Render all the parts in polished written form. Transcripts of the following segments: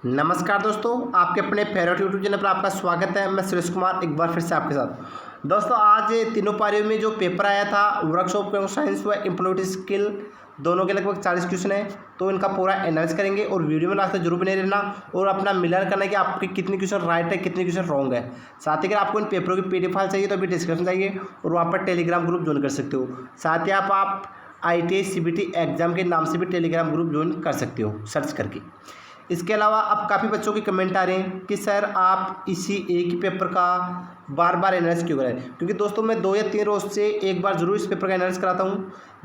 नमस्कार दोस्तों, आपके अपने फेवरेट यूट्यूब चैनल पर आपका स्वागत है। मैं सुरेश कुमार एक बार फिर से आपके साथ। दोस्तों, आज तीनों पारियों में जो पेपर आया था वर्कशॉप साइंस व इम्प्लॉयमेंट स्किल दोनों के लगभग 40 क्वेश्चन है, तो इनका पूरा एनालिसिस करेंगे और वीडियो में लास्ट तक जरूर बने रहना और अपना मिलान करना कि आपके कितने क्वेश्चन राइट है, कितने क्वेश्चन रॉन्ग है। साथ ही अगर आपको इन पेपरों की PDF फाइल चाहिए तो अभी डिस्क्रिप्शन चाहिए और वहाँ पर टेलीग्राम ग्रुप ज्वाइन कर सकते हो। साथ ही आप ITI CBT एग्जाम के नाम से भी टेलीग्राम ग्रुप ज्वाइन कर सकते हो सर्च करके। इसके अलावा अब काफ़ी बच्चों के कमेंट आ रहे हैं कि सर आप इसी एक ही पेपर का बार बार एनालिसिस क्यों करें, क्योंकि दोस्तों मैं 2 या 3 रोज से एक बार जरूर इस पेपर का एनालिसिस कराता हूं।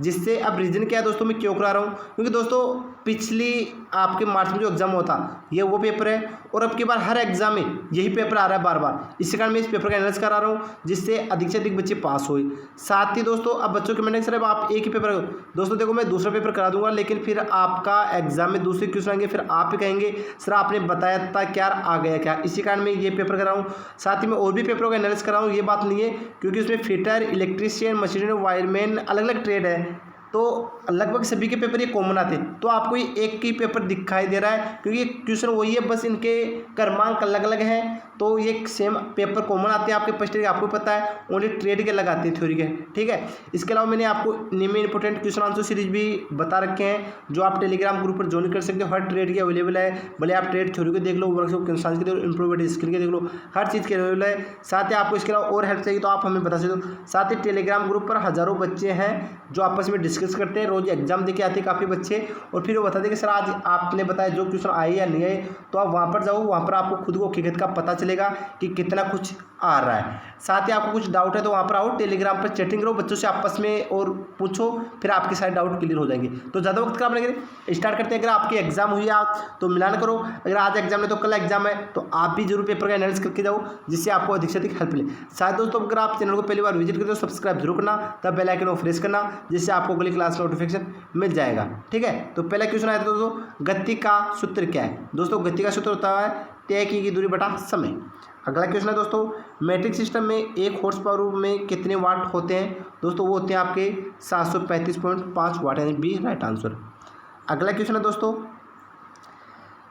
जिससे अब रीज़न क्या है दोस्तों, मैं क्यों करा रहा हूं, क्योंकि दोस्तों पिछली आपके मार्च में जो एग्जाम हुआ था ये वो पेपर है और अब की बार हर एग्जाम में यही पेपर आ रहा है बार बार। इसी कारण मैं इस पेपर का एनालिसिस करा रहा हूँ जिससे अधिक से अधिक बच्चे पास हुए। साथ ही दोस्तों अब बच्चों के मैंने सर अब आप एक ही पेपर, दोस्तों देखो मैं दूसरा पेपर करा दूंगा लेकिन फिर आपका एग्जाम में दूसरे क्वेश्चन आएंगे, फिर आप ही कहेंगे सर आपने बताया था क्या आ गया क्या। इसी कारण मैं ये पेपर कराऊँ। साथ ही मैं और भी पेपरों का एनालिसिस कराऊँ, ये बात नहीं है, क्योंकि उसमें फिटर, इलेक्ट्रीशियन, मशीन, वायरमैन अलग अलग ट्रेड है, तो लगभग सभी के पेपर ये कॉमन आते हैं। तो आपको ये एक ही पेपर दिखाई दे रहा है क्योंकि क्वेश्चन वही है, बस इनके क्रमांक अलग अलग हैं, तो ये सेम पेपर कॉमन आते हैं आपके फर्स्ट ईयर के, आपको पता है। ओनली ट्रेड के लगाते हैं थ्योरी के, ठीक है। इसके अलावा मैंने आपको निम्न इंपॉर्टेंट क्वेश्चन आंसर सीरीज भी बता रखे हैं जो आप टेलीग्राम ग्रुप पर ज्वाइन कर सकते हो। हर ट्रेड की अवेलेबल है, भले आप ट्रेड थ्योरी के देख लो, वर्कशॉप के साइंस के देख लो, इम्प्रूवमेंट स्किल के देख लो, हर चीज़ के अवेलेबल है। साथ ही आपको इसके अलावा और हेल्प चाहिए तो आप हमें बता सकते हो। साथ ही टेलीग्राम ग्रुप पर हज़ारों बच्चे हैं जो आपस में डिस्कस करते हैं, रोज एग्जाम देके आते हैं काफ़ी बच्चे, और फिर वो बताते हैं कि सर आज आपने बताया जो क्वेश्चन आए या नहीं आए, तो आप वहाँ पर जाओ, वहाँ पर आपको खुद को हकीकत का पता चलेगा कि कितना कुछ आ रहा है। साथ ही आपको कुछ डाउट है तो वहाँ पर आओ, टेलीग्राम पर चैटिंग करो बच्चों से आपस में और पूछो, फिर आपके सारे डाउट क्लियर हो जाएंगे। तो ज़्यादा वक्त खराब नहीं करें, स्टार्ट करते हैं। अगर आपकी एग्जाम हुई आप तो मिलान करो, अगर आज एग्जाम है तो कल एग्जाम है, तो आप भी जरूर पेपर का एनालिसिस करके जाओ जिससे आपको अधिक से अधिक हेल्प मिले। साथ दोस्तों अगर आप चैनल को पहली बार विजिट करते हो सब्सक्राइब जरूर करना, तब बेल आइकन को प्रेस करना जिससे आपको अगली क्लास नोटिफिकेशन मिल जाएगा, ठीक है। तो पहला क्वेश्चन आया था दोस्तों, गति का सूत्र क्या है। दोस्तों गति का सूत्र होता है तय की गई दूरी बटा समय। अगला क्वेश्चन है दोस्तों, मैट्रिक सिस्टम में 1 हॉर्स पावर में कितने वाट होते हैं। दोस्तों वो होते हैं आपके 735.5 वाट, यानी बी राइट आंसर। अगला क्वेश्चन है दोस्तों,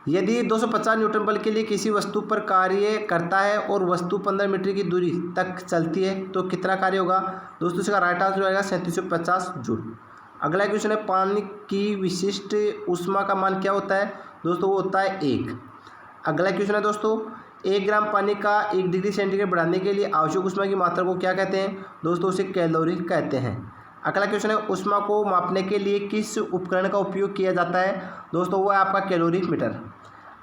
यदि 250 न्यूटन बल के लिए किसी वस्तु पर कार्य करता है और वस्तु 15 मीटर की दूरी तक चलती है तो कितना कार्य होगा। दोस्तों इसका राइट आंसर आएगा 3750 जूल। अगला क्वेश्चन है, पानी की विशिष्ट ऊष्मा का मान क्या होता है। दोस्तों वो होता है 1। अगला क्वेश्चन है दोस्तों, 1 ग्राम पानी का 1 डिग्री सेंटीग्रेड बढ़ाने के लिए आवश्यक ऊष्मा की मात्रा को क्या कहते हैं। दोस्तों उसे कैलोरी कहते हैं। अगला क्वेश्चन है, ऊष्मा को मापने के लिए किस उपकरण का उपयोग किया जाता है। दोस्तों वो है आपका कैलोरीमीटर।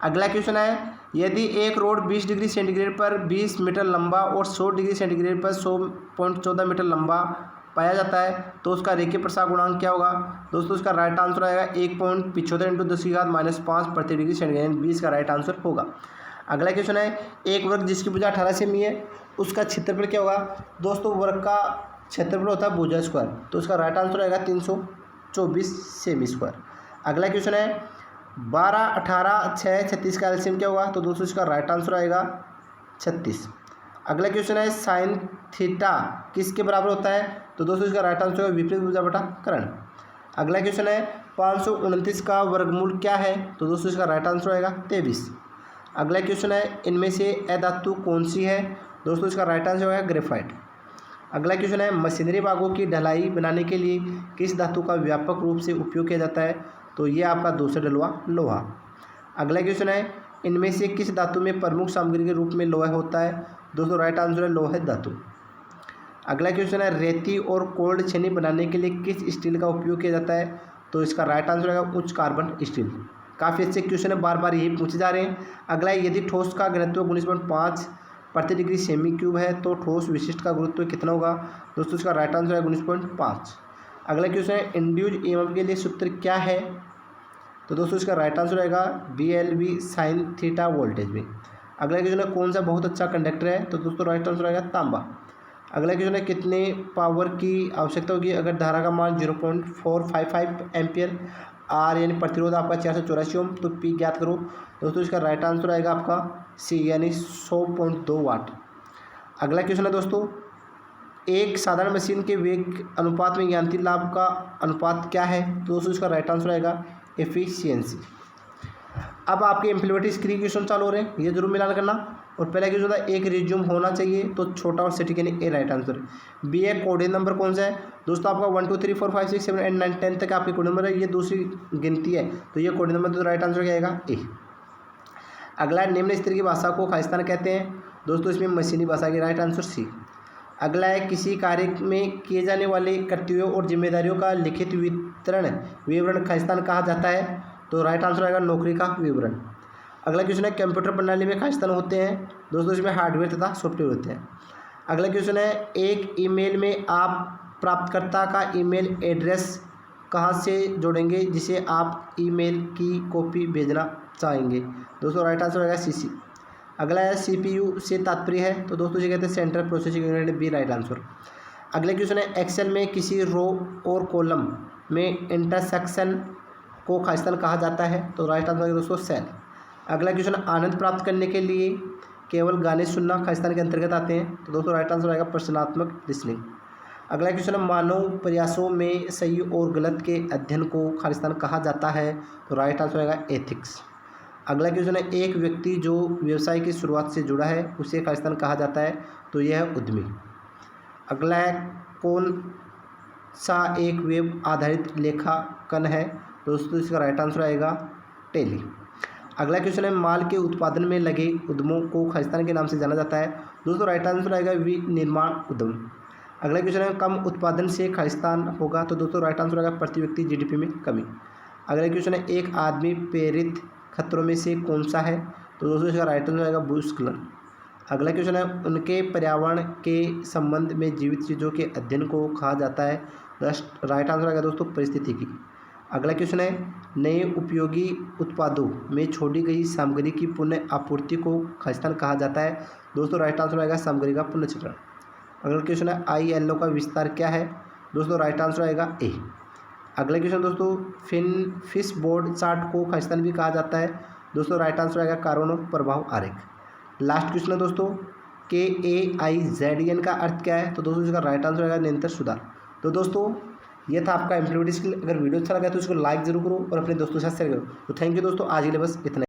अगला क्वेश्चन है, यदि एक रोड 20 डिग्री सेंटीग्रेड पर 20 मीटर लंबा और 100 डिग्री सेंटीग्रेड पर 100.14 मीटर लंबा पाया जाता है तो उसका रेखीय प्रसार गुणांक क्या होगा। दोस्तों उसका राइट आंसर आएगा 1.75 × 10⁻⁵ प्रति डिग्री सेंटीग्रेड, 20 का राइट आंसर होगा। अगला क्वेश्चन है, एक वर्ग जिसकी भुजा 18 सेमी है उसका क्षेत्रफल क्या होगा। दोस्तों वर्ग का क्षेत्रफल होता है भुजा स्क्वायर, तो उसका राइट आंसर आएगा 324 सेमी स्क्वायर। अगला क्वेश्चन है, 12, 18, 6, 36 का एलसीएम क्या होगा। तो दोस्तों इसका राइट आंसर आएगा 36। अगला क्वेश्चन है, साइन थीटा किसके बराबर होता है। तो दोस्तों इसका राइट आंसर होगा विपरीत भुजा बटा कर्ण। अगला क्वेश्चन है, 529 का वर्गमूल क्या है। तो दोस्तों इसका राइट आंसर आएगा 23। अगला क्वेश्चन है, इनमें से अधातु कौन सी है। दोस्तों इसका राइट आंसर होगा ग्रेफाइट। अगला क्वेश्चन है, मशीनरी भागों की ढलाई बनाने के लिए किस धातु का व्यापक रूप से उपयोग किया जाता है। तो ये आपका दूसरा डलवा लोहा। अगला क्वेश्चन है, इनमें से किस धातु में प्रमुख सामग्री के रूप में लोहा होता है। दोस्तों राइट आंसर है लोहे धातु। अगला क्वेश्चन है, रेती और कोल्ड छेनी बनाने के लिए किस स्टील का उपयोग किया जाता है। तो इसका राइट आंसर है उच्च कार्बन स्टील। काफ़ी अच्छे क्वेश्चन है, बार बार यही पूछे जा रहे हैं। अगला है, यदि ठोस का घनत्व 19.5 प्रति डिग्री सेमी क्यूब है तो ठोस विशिष्ट का गुरुत्व कितना होगा। दोस्तों इसका राइट आंसर है 19.5। अगला क्वेश्चन है, इंड्यूज ईएमएफ के लिए सूत्र क्या है। तो दोस्तों इसका राइट आंसर रहेगा BLV sin थीटा वोल्टेज में। अगला क्वेश्चन है, कौन सा बहुत अच्छा कंडक्टर है। तो दोस्तों राइट आंसर रहेगा तांबा। अगला क्वेश्चन है, कितने पावर की आवश्यकता होगी अगर धारा का मान 0.455 एम्पियर, आर यानी प्रतिरोध आपका 484 ओम, तो पी ज्ञात करो। दोस्तों इसका राइट आंसर आएगा आपका सी यानी 100.2 वाट। अगला क्वेश्चन है दोस्तों, एक साधारण मशीन के वेग अनुपात में यांत्रिक लाभ का अनुपात क्या है। तो दोस्तों इसका राइट आंसर आएगा एफिशिएंसी। अब आपके एम्प्लॉयबिलिटी स्किल के क्वेश्चन चालू हो रहे हैं, ये जरूर मिलान करना। और पहला क्वेश्चन होता है एक रिज्यूम होना चाहिए, तो छोटा और सिटी के लिए ए राइट आंसर है। बी है कोऑर्डिनेट नंबर कौन सा है दोस्तों, आपका 1 2 3 4 5 6 7 8 9 10 तक आपके कोऑर्डिनेट नंबर है, ये दूसरी गिनती है, तो ये कोऑर्डिनेट नंबर, तो राइट आंसर क्या आएगा ए। अगला निम्न स्तरीय की भाषा को खालिस्तान कहते हैं दोस्तों, इसमें मशीनी भाषा की, राइट आंसर सी। अगला है किसी कार्य में किए जाने वाले कर्तव्यों और जिम्मेदारियों का लिखित विवरण खालिस्तान कहा जाता है, तो राइट आंसर आएगा नौकरी का विवरण। अगला क्वेश्चन है कंप्यूटर प्रणाली में खालिस्तान होते हैं दोस्तों, इसमें हार्डवेयर तथा सॉफ्टवेयर होते हैं। अगला क्वेश्चन है एक ईमेल में आप प्राप्तकर्ता का ईमेल एड्रेस कहाँ से जोड़ेंगे जिसे आप ईमेल की कॉपी भेजना चाहेंगे, दोस्तों राइट आंसर आएगा सीसी। अगला है सीपीयू से तात्पर्य है, तो दोस्तों ये कहते हैं central processing unit, B right answer. अगला क्वेश्चन है एक्सेल में किसी रो और कॉलम में इंटरसेक्शन को खालिस्तान कहा जाता है, तो राइट आंसर है दोस्तों सेल। अगला क्वेश्चन आनंद प्राप्त करने के लिए केवल गाने सुनना खालिस्तान के अंतर्गत आते हैं, तो दोस्तों राइट आंसर आएगा प्रश्नात्मक लिसनिंग। अगला क्वेश्चन मानव प्रयासों में सही और गलत के अध्ययन को खालिस्तान कहा जाता है, तो राइट आंसर आएगा एथिक्स। अगला क्वेश्चन है एक व्यक्ति जो व्यवसाय की शुरुआत से जुड़ा है उसे खालिस्तान कहा जाता है, तो यह है उद्यमी। अगला है कौन सा एक वेब आधारित लेखांकन है, दोस्तों इसका राइट आंसर आएगा टेली। अगला क्वेश्चन है माल के उत्पादन में लगे उद्यमों को खालिस्तान के नाम से जाना जाता है, दोस्तों राइट आंसर आएगा विनिर्माण उद्यम। अगला क्वेश्चन है कम उत्पादन से खालिस्तान होगा, तो दोस्तों राइट आंसर आएगा प्रति व्यक्ति जीडीपी में कमी। अगला क्वेश्चन है एक आदमी प्रेरित खतरों में से कौन सा है, तो दोस्तों इसका राइट आंसर आएगा भूस्खलन। अगला क्वेश्चन है उनके पर्यावरण के संबंध में जीवित चीज़ों के अध्ययन को कहा जाता है, राइट आंसर आएगा दोस्तों परिस्थितिकी। अगला क्वेश्चन है नए उपयोगी उत्पादों में छोड़ी गई सामग्री की पुनः आपूर्ति को खालिस्तान कहा जाता है, दोस्तों राइट आंसर आएगा सामग्री का पुनर्चक्रण। अगला क्वेश्चन है ILO का विस्तार क्या है, दोस्तों राइट आंसर आएगा ए। अगला क्वेश्चन दोस्तों फिश बोर्ड चार्ट को खालिस्तान भी कहा जाता है, दोस्तों राइट आंसर आएगा कार्बन प्रभाव आरेख। लास्ट क्वेश्चन है दोस्तों KAIZN का अर्थ क्या है, तो दोस्तों इसका राइट आंसर आएगा निरंतर सुधार। तो दोस्तों ये था आपका एम्प्लॉयबिलिटी स्किल। अगर वीडियो अच्छा लगा तो इसको लाइक जरूर करो और अपने दोस्तों के साथ शेयर करो। तो थैंक यू दोस्तों, आज के लिए बस इतना।